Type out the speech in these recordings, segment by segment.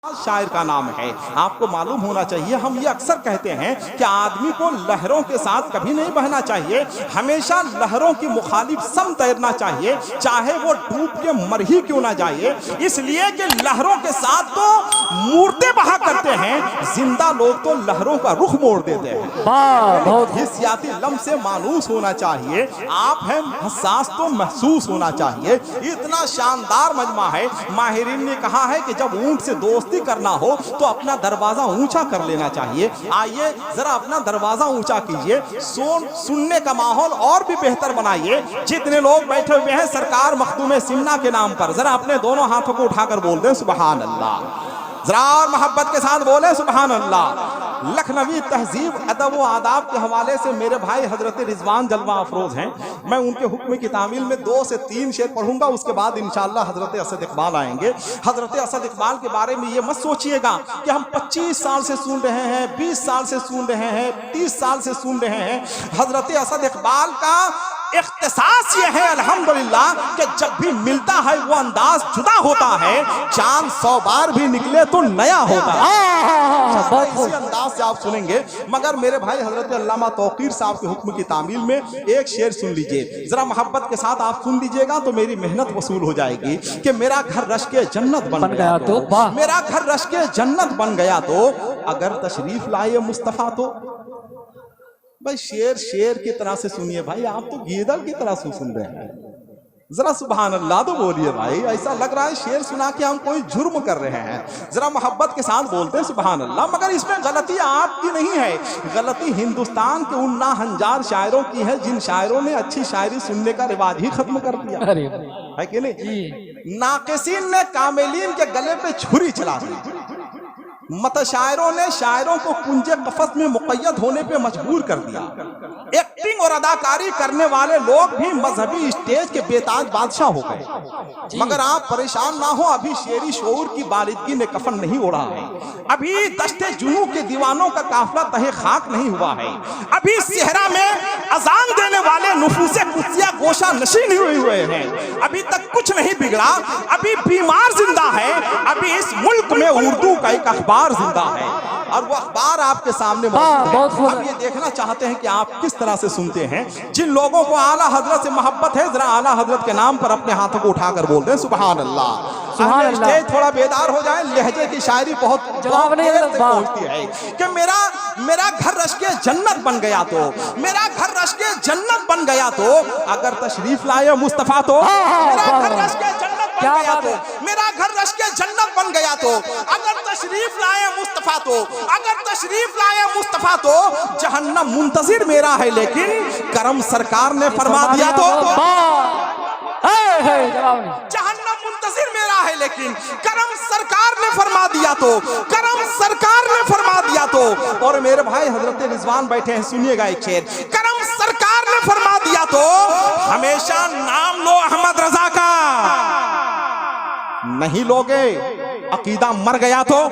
शायर का नाम है। आपको मालूम होना चाहिए, हम ये अक्सर कहते हैं कि आदमी को लहरों के साथ कभी नहीं बहना चाहिए, हमेशा लहरों की मुखालिफ सम तैरना चाहिए, चाहे वो डूब के मर ही क्यों ना जाए। इसलिए कि लहरों के साथ तो मूर्तें बहा करते हैं, जिंदा लोग तो लहरों का रुख मोड़ देते हैं। बहुत हिस्सियाती लम से मानूस होना चाहिए, आप हैं हसास तो महसूस होना चाहिए। इतना शानदार मजमा है। माहिरीन ने कहा है कि जब ऊंट से दोस्ती करना हो तो अपना दरवाजा ऊंचा कर लेना चाहिए। आइए जरा अपना दरवाजा ऊंचा कीजिए, सुनने का माहौल और भी बेहतर बनाइए। जितने लोग बैठे हुए हैं सरकार मखदूम सिमना के नाम पर, जरा अपने दोनों हाथों को उठाकर बोल दें सुभान अल्लाह, जरा और मोहब्बत के साथ बोले सुभान अल्लाह। लखनवी तहजीब अदब व आदाब के हवाले से मेरे भाई हजरत रिजवान जलवा अफरोज हैं, मैं उनके हुक्म की तामील में 2 से 3 शेर पढ़ूंगा, उसके बाद इंशाअल्लाह हजरत असद इकबाल आएंगे। हजरत असद इकबाल के बारे में ये मत सोचिएगा कि हम 25 साल से सुन रहे हैं, 20 साल से सुन रहे हैं, 30 साल से सुन रहे हैं। हजरत असद इकबाल का इख्तिसास ये है अल्हम्दुलिल्लाह कि जब भी मिलता है वो अंदाज जुदा होता है, चांद 100 बार भी निकले तो नया होता है। इसी अंदाज से आप सुनेंगे। मगर मेरे भाई हजरत अल्लामा तौकीर साहब के हुक्म की तामील में एक शेर सुन लीजिए, जरा मोहब्बत के साथ आप सुन लीजिएगा तो मेरी मेहनत वसूल हो जाएगी। कि मेरा घर रश के जन्नत बन गया तो, मेरा घर रश के जन्नत बन गया तो, अगर तशरीफ लाए मुस्तफा तो। भाई शेर शेर की तरह से सुनिए भाई, आप तो गीदड़ की तरह से सुन रहे हैं, जरा सुभान अल्लाह तो बोलिए भाई। ऐसा लग रहा है शेर सुना के हम कोई जुर्म कर रहे हैं। जरा मोहब्बत के साथ बोलते हैं सुभान अल्लाह। मगर इसमें गलती आपकी नहीं है, गलती हिंदुस्तान के उन नाहंजार शायरों की है जिन शायरों ने अच्छी शायरी सुनने का रिवाज ही खत्म कर दिया है कि नहीं। नाकिसीन ने कामिलीन के गले पे छुरी चला दी, मतशायरों ने शायरों को कुंजे कफस में मुक़य्यद होने पे मजबूर कर दिया। एक्टिंग और अदाकारी करने वाले लोग भी मजहबी स्टेज के बेताज बादशाह हो गए। मगर आप परेशान ना हो, अभी शेरी शऊर की बालिदगी ने कफन नहीं ओढ़ा है, अभी दस्ते जुनू के दीवानों का काफिला तहे खाक नहीं हुआ है, अभी सेहरा में अजान देने वाले नुफूसे कुत्सिया गोशा नशी नहीं हुए हैं, अभी तक कुछ नहीं बिगड़ा, अभी बीमार जिंदा है, अभी इस मुल्क में उर्दू का एक अखबार जिंदा है और वो अखबार आपके सामने मौजूद है। अब ये देखना चाहते हैं कि आप किस तरह से सुनते हैं। जिन लोगों को आला हजरत से मोहब्बत है, जरा आला हजरत के नाम पर अपने हाथों को उठाकर बोल दें सुभान अल्लाह। स्टेज थोड़ा बेदार हो जाए, लहजे की शायरी बहुत जवाब नहीं पहुंचती है कि मेरा घर रश के जन्नत बन गया तो, मेरा घर रश के जन्नत बन गया तो, अगर तशरीफ लाए मुस्तफा तो, मेरा घर रश के जन्नत बन गया तो, मेरा घर रश के जन्नत बन गया तो, अगर तशरीफ लाए मुस्तफा तो, अगर तशरीफ लाए मुस्तफा तो, जहन्नम मुंतजिर मेरा है लेकिन करम सरकार ने फरमा दिया तो, जहन्नम मुंतजिर मेरा है लेकिन करम सरकार ने फरमा दिया तो, करम सरकार ने फरमा दिया तो। और मेरे भाई हजरत रिजवान बैठे हैं, सुनिएगा एक शेर। करम सरकार ने फरमा दिया तो, हमेशा नाम लो अहमद रजा का, नहीं लोगे अकीदा मर गया तो,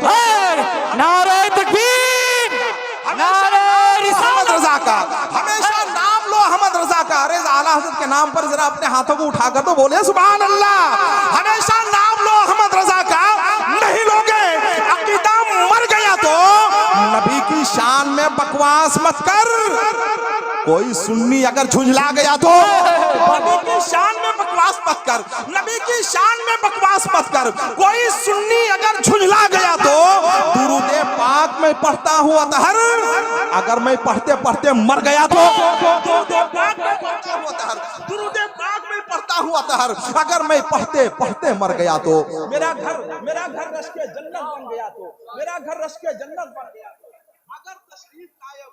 नारे तकबीर, नारे अहमद रजा का, हमेशा नाम लो अहमद रजा का। अरे आला हज़रत के नाम पर जरा अपने हाथों को उठाकर तो बोले सुभान अल्लाह। हमेशा नाम लो अहमद रजा का, नहीं लोगे अकीदा मर गया तो। नबी की शान में बकवास मत कर, कोई सुन्नी अगर झुंझला गया तो, नबी की शान में बकवास मत कर, नबी की शान में बकवास मत कर, कोई सुन्नी अगर झुंझला गया तो। दुरूदे पाक में पढ़ता हूँ अतहर, अगर मैं पढ़ते पढ़ते मर गया तो, दुरूदे पाक में पढ़ता हूँ अतहर, अगर मैं पढ़ते पढ़ते मर गया तो। मेरा घर रश के जन्नत बन गया तो, मेरा घर रश के जन्नत बन गया तो, अगर तशरीफ लाए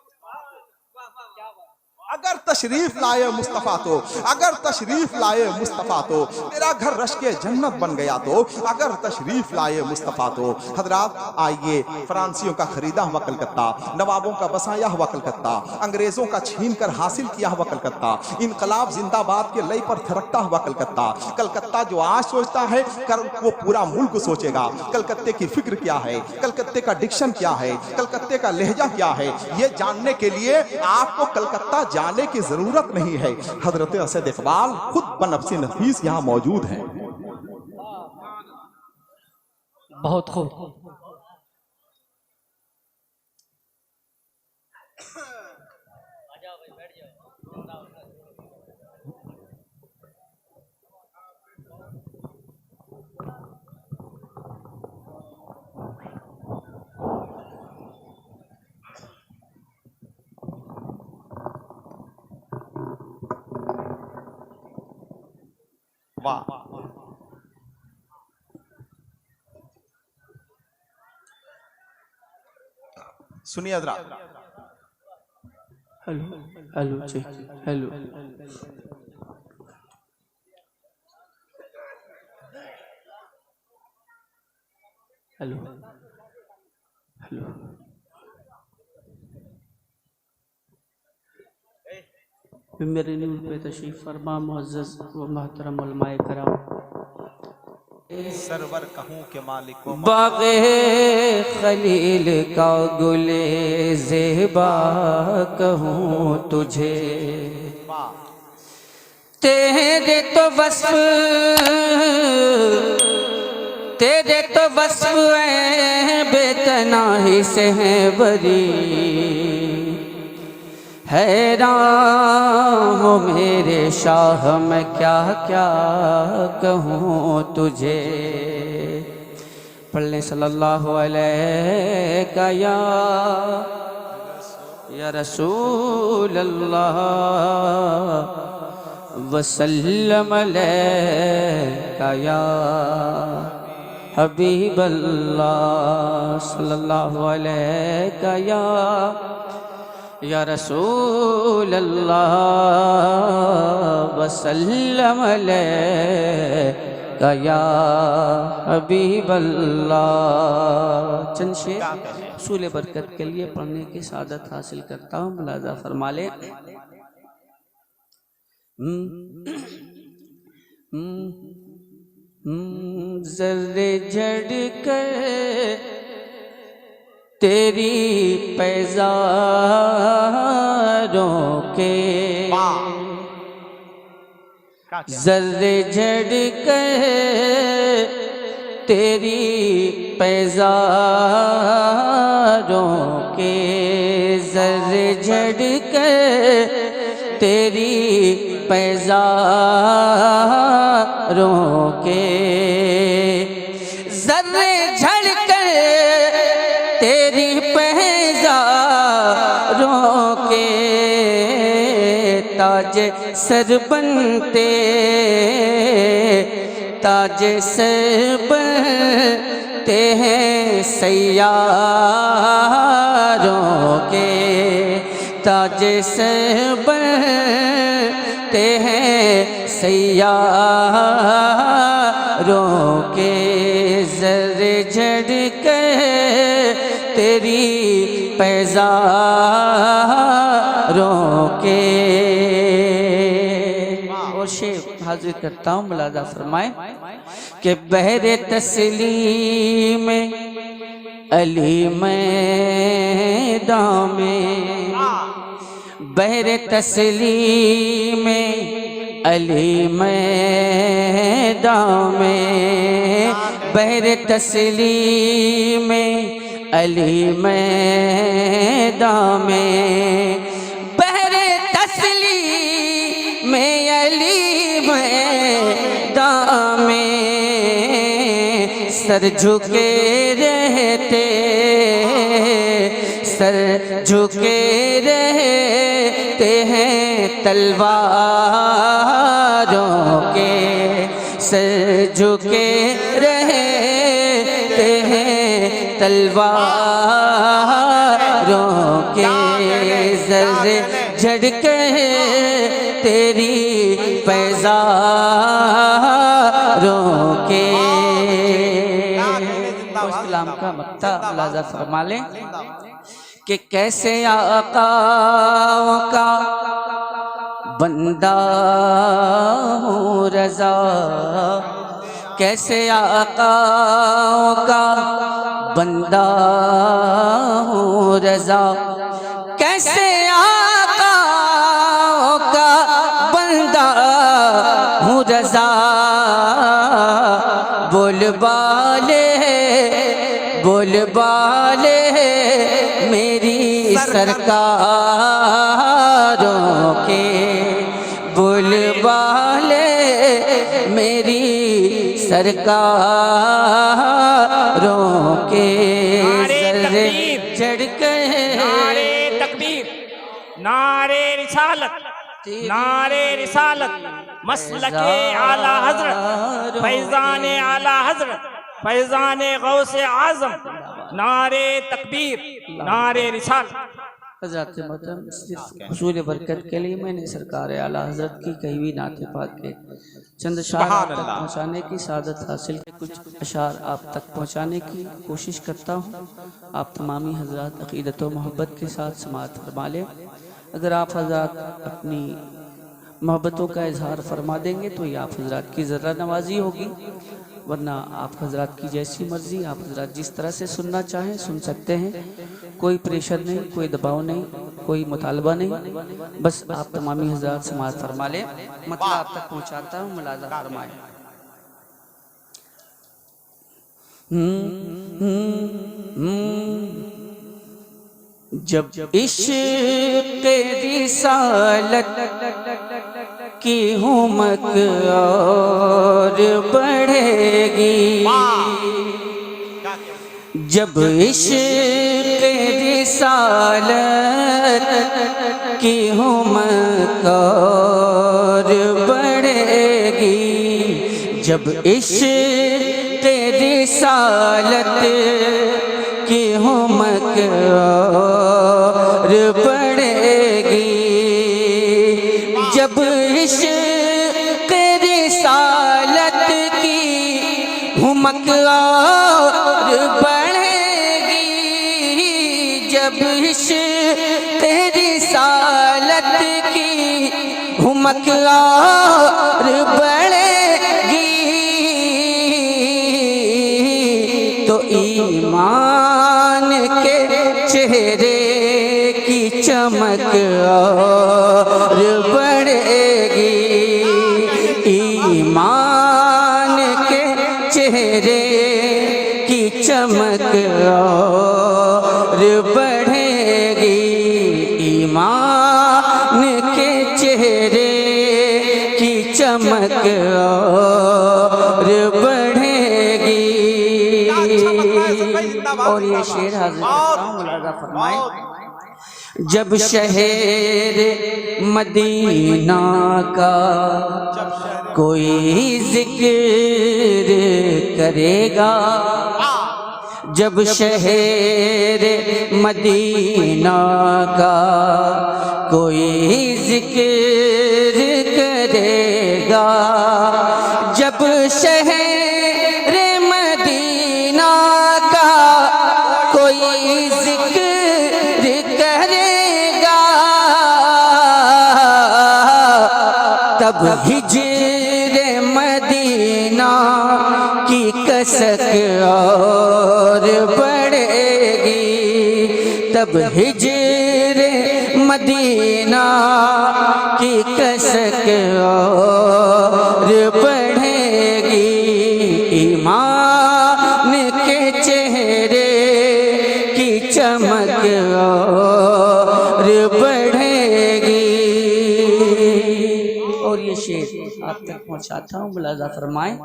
अगर तशरीफ लाए मुस्तफ़ा तो, अगर तशरीफ लाए मुस्तफ़ा तो, तेरा घर रश के जन्नत बन गया तो, अगर तशरीफ लाए मुस्तफ़ा तो। हजरात आइए, फ्रांसियों का खरीदा हुआ कलकत्ता, नवाबों का बसाया हुआ कलकत्ता, अंग्रेजों का छीन कर हासिल किया हुआ कलकत्ता, इनकलाब जिंदाबाद के लय पर थिरकता हुआ कलकत्ता। कलकत्ता जो आज सोचता है कल वो पूरा मुल्क सोचेगा। कलकत्ते की फिक्र क्या है, कलकत्ते का डिक्शन क्या है, कलकत्ते का लहजा क्या है, ये जानने के लिए आपको कलकत्ता जाने की जरूरत नहीं है। हजरत असद इकबाल खुद बनफ्सी नफीस यहाँ मौजूद हैं। बहुत खूब। वाह। सुनिए जरा। हेलो हेलो जी, हेलो हेलो हेलो। मेरे नूर पे तशरीफ फरमा मुअज़्ज़ज़ व मोहतरम उलमाए कराम। सरवर कहूँ के मालिक को बाग़े खलील का गुले ज़ेबा कहूँ तुझे, तेरे तो वस्फ़ बेतनाही से है बरी। हैरान हो मेरे शाह मैं क्या क्या कहूँ तुझे। पढ़ लें सल्लल्लाहु अलैहि या रसूल अल्लाह वसल्लम अलैका या हबीब अल्लाह सल्लल्लाहु अलैका या रसूल अल्लाह वसल्लम अलैका या हबीब अल्लाह। चंद शेर सूले बरकत के लिए पढ़ने की सादत हासिल करता हूँ, मुलाज़ा फरमा ले। ज़र्रे झड़ कर तेरी पैज़ारों के, ज़र्रे झड़ कर तेरी पैज़ारों के, ज़र्रे झड़ कर तेरी पैज़ारों के, ज़र्रे झड़ कर तेरी पैज़ारों के, ताज सर बनते ताज सर बनते हैं सैयारों के, ताज सर बनते हैं सैयारों के, ज़र्रे झड़ कर तेरी पैज़ारों के। और शेर हाजिर करता हूँ, मुलाज़ा फरमाए कि बहरे तस्लीम अली मैदान में, बहरे तस्लीम अली मैदान में, बहरे तस्लीम अली मैदान में, बहरे तस्लीम अली मैदान में, सर झुके रहते सर झुके रहते हैं तलवारों के, सर झुके रहते हैं तलवारों के, ज़र्रे झड़ के तेरी पैज़ारों के। इस्लाम का मक्ता मुलाज़ा फरमा लें कि कैसे आकाओं का बंदा हूँ रज़ा, कैसे आकाओं का बंदा हूँ रज़ा, कैसे आकाओं का बंदा हूँ रज़ा, बोल बाले मेरी सरकारों के, बोल बाले मेरी सरकारों के, ज़र्रे झड़ के नारे तकबीर, नारे रिसालत, नारे रिसालत, मसलके आला हजरत फैजान आला हजरत फैजान गौसे आजम नारे तकबीर नारे रिसाल। हज़रात मोहतरम, सिर्फ हुसूल बरकत के लिए मैंने सरकार आला हज़रत की कही हुई नात पाक के चंद अशार आप तक पहुँचाने की सादत हासिल, कुछ अशार आप तक पहुँचाने की कोशिश करता हूँ। आप तमामी हज़रात अक़ीदत व मोहब्बत के साथ समाअत फरमा लें। अगर आप हज़रात अपनी मोहब्बतों का इजहार फरमा देंगे तो ये आप हज़रात की ज़र्रा नवाजी होगी, वरना आप हज़रात की जैसी मर्ज़ी, आप हज़रात जिस तरह से सुनना चाहें सुन सकते हैं। कोई प्रेशर नहीं, कोई दबाव नहीं, कोई मुतालबा नहीं, बस आप तमामी हज़रात समाअत फरमा लें। मतलब आप तक पहुँचाता हूँ, मुलाज़ा फरमाएं। जब इश्क़ रिसालत की हुमक और बढ़ेगी, जब इश्क़ रिसालत की हुमक और बढ़ेगी, जब इश्क़ रिसालत की हुमक और बढ़ेगी, जब इश्क़ रिसालत की हुमक और बढ़ेगी, जब इश्क़ रिसालत की हुमक और बढ़ेगी, तो ईमान के चेहरे की चमक और बढ़ेगी, ईमान के चेहरे की चमक और बढ़ेगी, ईमान के चेहरे की चमक और बढ़ेगी। और ये शेर हाजिर करता हूँ, मुलाज़ा फरमाएं। जब शहर मदीना का कोई जिक्र करेगा, जब शहर मदीना का कोई जिक्र करेगा, जब शहर मदीना का कोई जिक्र करेगा, तब हिज्र मदीना की कसक और बढ़ेगी, तब हिज्र मदीना की कसक और बढ़ेगी, ईमान के चेहरे की चमक और बढ़ेगी। और ये शेर आप तक पहुँचाता हूँ, मुलाज़ा फरमाएं।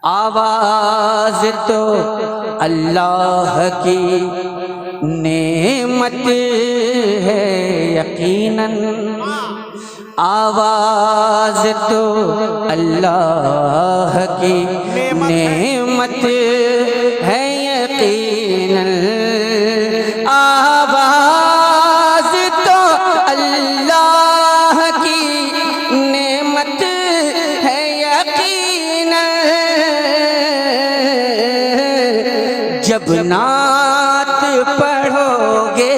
आवाज़ तो अल्लाह की नेमत है यकीनन, आवाज़ तो अल्लाह की नेमत है यकीनन, आवाज़ तो अल्लाह की नेमत है यकीनन, जब नात पढ़ोगे,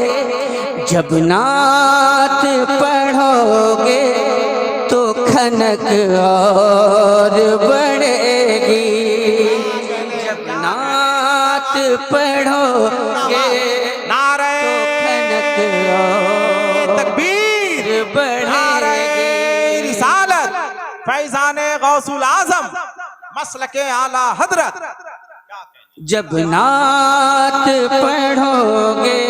जब नात पढ़ोगे तो खनक और बढ़ेगी, जब नात पढ़ोगे नारे तो खनक और तकबीर, बढ़ेगी। नारे रिसालत फैजाने गौसुल आजम मसलके आला हजरत। जब नात पढ़ोगे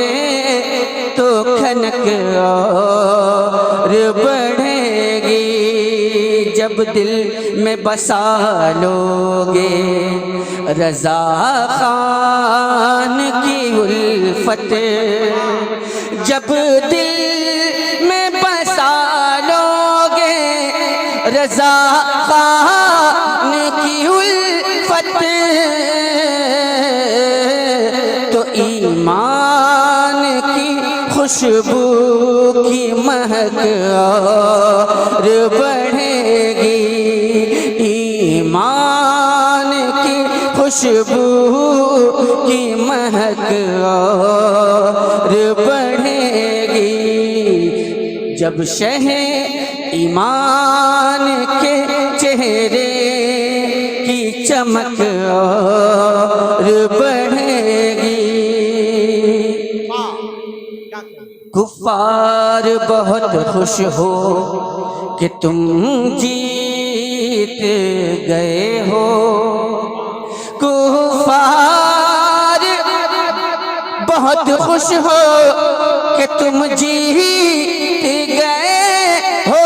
तो खनक और बढ़ेगी, जब दिल में बसा लोगे रज़ा खान की उल्फत, जब दिल में बसा लोगे रज़ा ईमान की खुशबू की महक और बढ़ेगी, ईमान की खुशबू की महक और बढ़ेगी। जब शह ईमान के चेहरे की चमक और बढ़ेगी। कुफ्फार बहुत खुश हो कि तुम जीत गए हो, कुफ्फार बहुत खुश हो कि तुम जीत गए हो।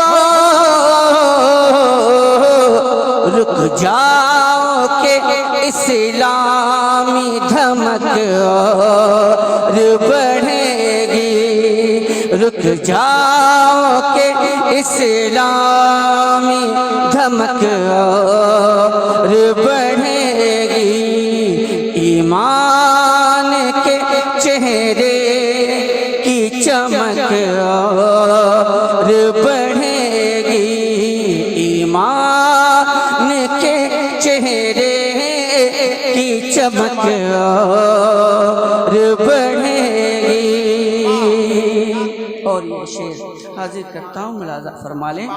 रुक जाओ कि इस्लामी धमक और बढ़ेगी, रुक जाओ कि इस्लामी धमक और बढ़ेगी। ईमान के चेहरे की चमक और बढ़ेगी, ईमान के चेहरे की चमक और बढ़ेगी। और ये शेर हाजिर करता हूँ, मुलाजा फरमा लें।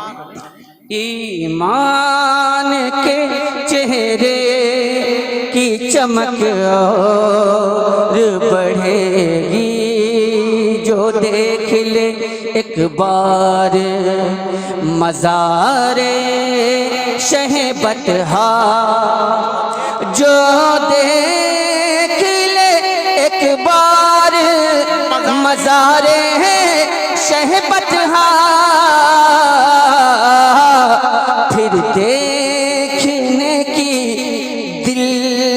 ईमान के चेहरे की चमक और बढ़ेगी। जो देख ले एक बार मज़ारे शहबतहा, जो देख ले एक बार मज़ारे शहबतहा, फिर देखने की दिल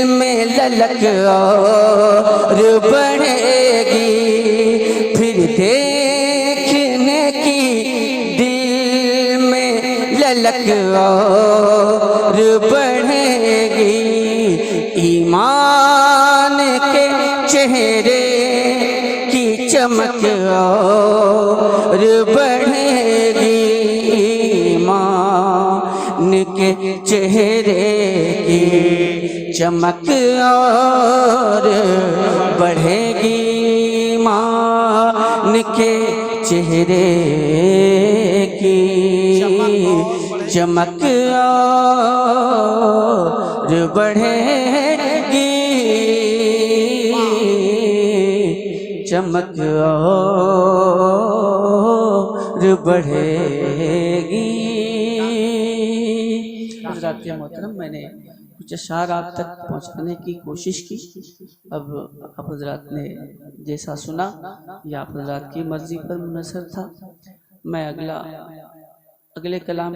में ललक और बढ़ेगी, फिर देखने की दिल में ललक और बढ़ेगी। ईमान के चेहरे की चमक और बढ़ेगी, ईमान के चेहरे की चमक और बढ़ेगी, ईमान के चेहरे की चमक और बढ़ेगी, चमक और बढ़ेगी। हज़रात मोहतरम, मैंने कुछ अशार आप तक पहुँचाने की कोशिश की। अब आप हज़रात ने जैसा सुना या आप हज़रात की मर्ज़ी पर मुनहसर था। मैं अगले कलाम